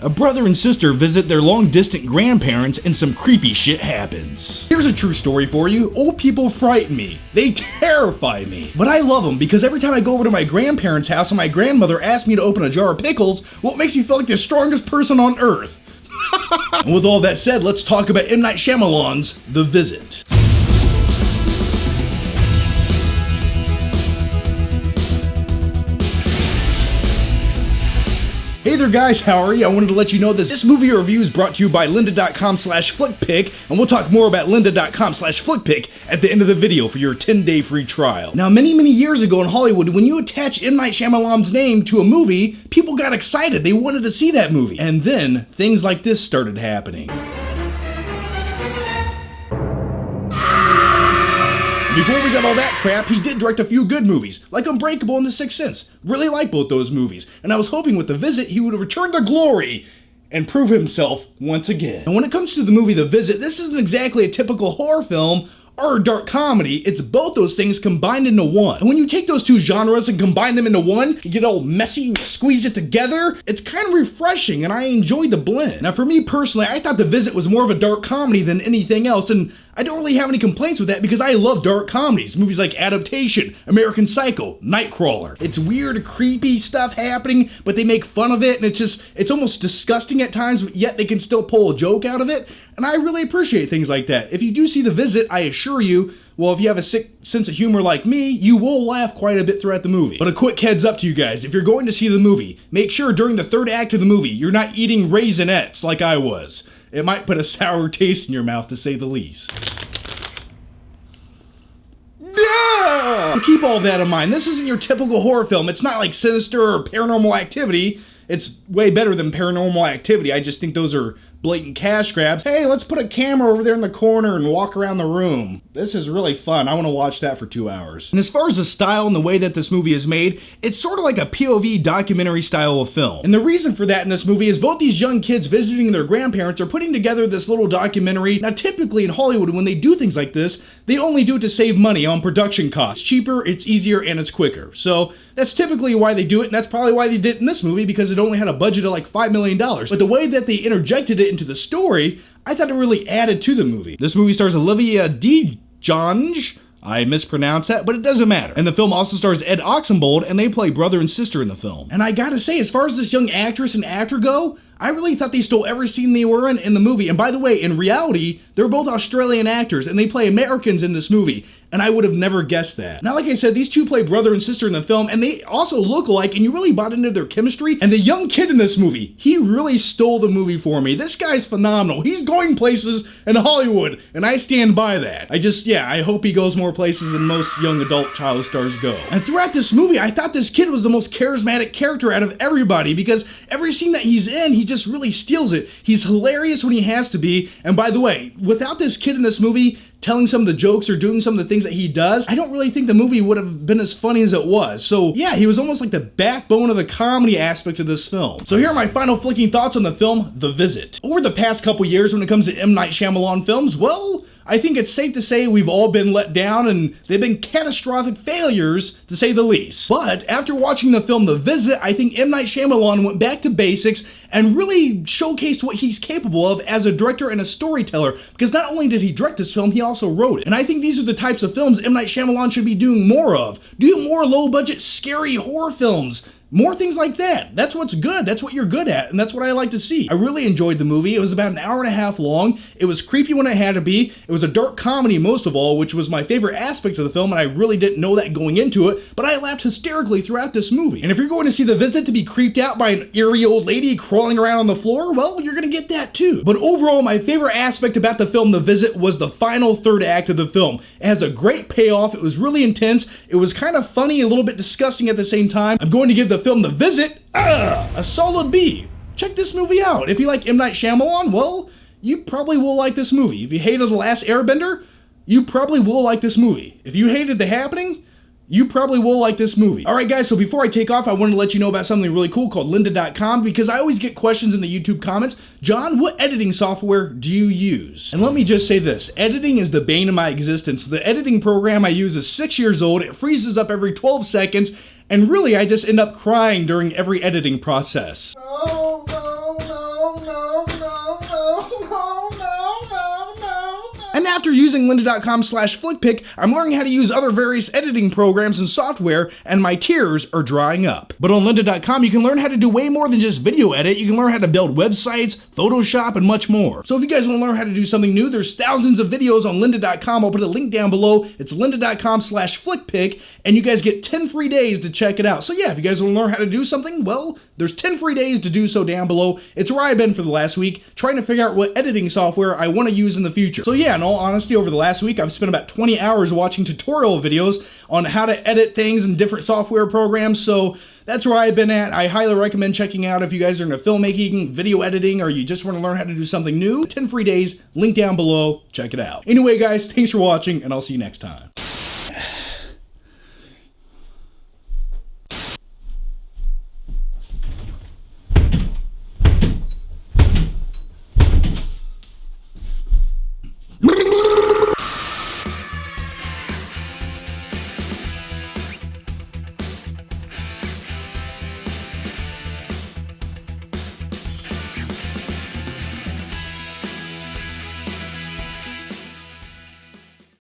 A brother and sister visit their long-distant grandparents and some creepy shit happens. Here's a true story for you. Old people frighten me. They terrify me. But I love them because every time I go over to my grandparents' house and my grandmother asks me to open a jar of pickles, well, it makes me feel like the strongest person on earth. And with all that said, let's talk about M. Night Shyamalan's The Visit. Hey there guys, how are you? I wanted to let you know that this movie review is brought to you by lynda.com/flickpick, and we'll talk more about lynda.com/flickpick at the end of the video for your 10-day free trial. Now, many years ago in Hollywood, when you attach M. Night Shyamalan's name to a movie, people got excited. They wanted to see that movie. And then, things like this started happening. Before we got all that crap, he did direct a few good movies, like Unbreakable and The Sixth Sense. Really like both those movies, and I was hoping with The Visit he would return to glory and prove himself once again. And when it comes to the movie The Visit, this isn't exactly a typical horror film or a dark comedy. It's both those things combined into one. And when you take those two genres and combine them into one, you get all messy, squeeze it together, it's kind of refreshing, and I enjoyed the blend. Now for me personally, I thought The Visit was more of a dark comedy than anything else, and I don't really have any complaints with that because I love dark comedies. Movies like Adaptation, American Psycho, Nightcrawler. It's weird, creepy stuff happening, but they make fun of it, and it's almost disgusting at times, but yet they can still pull a joke out of it, and I really appreciate things like that. If you do see The Visit, I assure you, well, if you have a sick sense of humor like me, you will laugh quite a bit throughout the movie. But a quick heads up to you guys, if you're going to see the movie, make sure during the third act of the movie, you're not eating Raisinets like I was. It might put a sour taste in your mouth, to say the least. So keep all that in mind. This isn't your typical horror film. It's not like Sinister or Paranormal Activity. It's way better than Paranormal Activity. I just think those are blatant cash grabs. Hey, let's put a camera over there in the corner and walk around the room. This is really fun. I want to watch that for 2 hours. And as far as the style and the way that this movie is made, it's sort of like a POV documentary style of film. And the reason for that in this movie is both these young kids visiting their grandparents are putting together this little documentary. Now, typically in Hollywood, when they do things like this, they only do it to save money on production costs. It's cheaper, it's easier, and it's quicker. So that's typically why they do it, and that's probably why they did it in this movie, because it only had a budget of like $5 million. But the way that they interjected it into the story, I thought it really added to the movie. This movie stars Olivia DeJonge. I mispronounced that, but it doesn't matter. And the film also stars Ed Oxenbould, and they play brother and sister in the film. And I gotta say, as far as this young actress and actor go, I really thought they stole every scene they were in the movie. And by the way, in reality, they're both Australian actors, and they play Americans in this movie. And I would have never guessed that. Now, like I said, these two play brother and sister in the film, and they also look alike, and you really bought into their chemistry. And the young kid in this movie, he really stole the movie for me. This guy's phenomenal. He's going places in Hollywood, and I stand by that. I hope he goes more places than most young adult child stars go. And throughout this movie, I thought this kid was the most charismatic character out of everybody, because every scene that he's in, he just really steals it. He's hilarious when he has to be, and by the way, without this kid in this movie telling some of the jokes or doing some of the things that he does, I don't really think the movie would have been as funny as it was. So yeah, he was almost like the backbone of the comedy aspect of this film. So here are my final flicking thoughts on the film, The Visit. Over the past couple years when it comes to M. Night Shyamalan films, well, I think it's safe to say we've all been let down, and they've been catastrophic failures, to say the least. But after watching the film The Visit, I think M. Night Shyamalan went back to basics and really showcased what he's capable of as a director and a storyteller, because not only did he direct this film, he also wrote it. And I think these are the types of films M. Night Shyamalan should be doing more of. Do more low-budget, scary horror films. More things like that. That's what's good. That's what you're good at, and that's what I like to see. I really enjoyed the movie. It was about an hour and a half long. It was creepy when it had to be. It was a dark comedy most of all, which was my favorite aspect of the film, and I really didn't know that going into it, but I laughed hysterically throughout this movie. And if you're going to see The Visit to be creeped out by an eerie old lady crawling around on the floor, well, you're gonna get that too. But overall, my favorite aspect about the film The Visit was the final third act of the film. It has a great payoff. It was really intense. It was kind of funny, a little bit disgusting at the same time. I'm going to give the film The Visit a solid B. Check this movie out. If you like M. Night Shyamalan, well, you probably will like this movie. If you hated The Last Airbender, you probably will like this movie. If you hated The Happening, you probably will like this movie. Alright guys, so before I take off, I wanted to let you know about something really cool called lynda.com, because I always get questions in the YouTube comments. John, what editing software do you use? And let me just say this, editing is the bane of my existence. The editing program I use is 6 years old, it freezes up every 12 seconds, and really I just end up crying during every editing process. No, no, no. after using lynda.com/flickpick, I'm learning how to use other various editing programs and software, and my tears are drying up. But on lynda.com, you can learn how to do way more than just video edit. You can learn how to build websites, Photoshop, and much more. So if you guys want to learn how to do something new, there's thousands of videos on lynda.com. I'll put a link down below. It's lynda.com/flickpick, and you guys get 10 free days to check it out. So yeah, if you guys want to learn how to do something, well, there's 10 free days to do so down below. It's where I've been for the last week, trying to figure out what editing software I want to use in the future. So yeah, in all honesty, over the last week, I've spent about 20 hours watching tutorial videos on how to edit things in different software programs. So that's where I've been at. I highly recommend checking out if you guys are into filmmaking, video editing, or you just want to learn how to do something new. 10 free days, link down below. Check it out. Anyway, guys, thanks for watching, and I'll see you next time.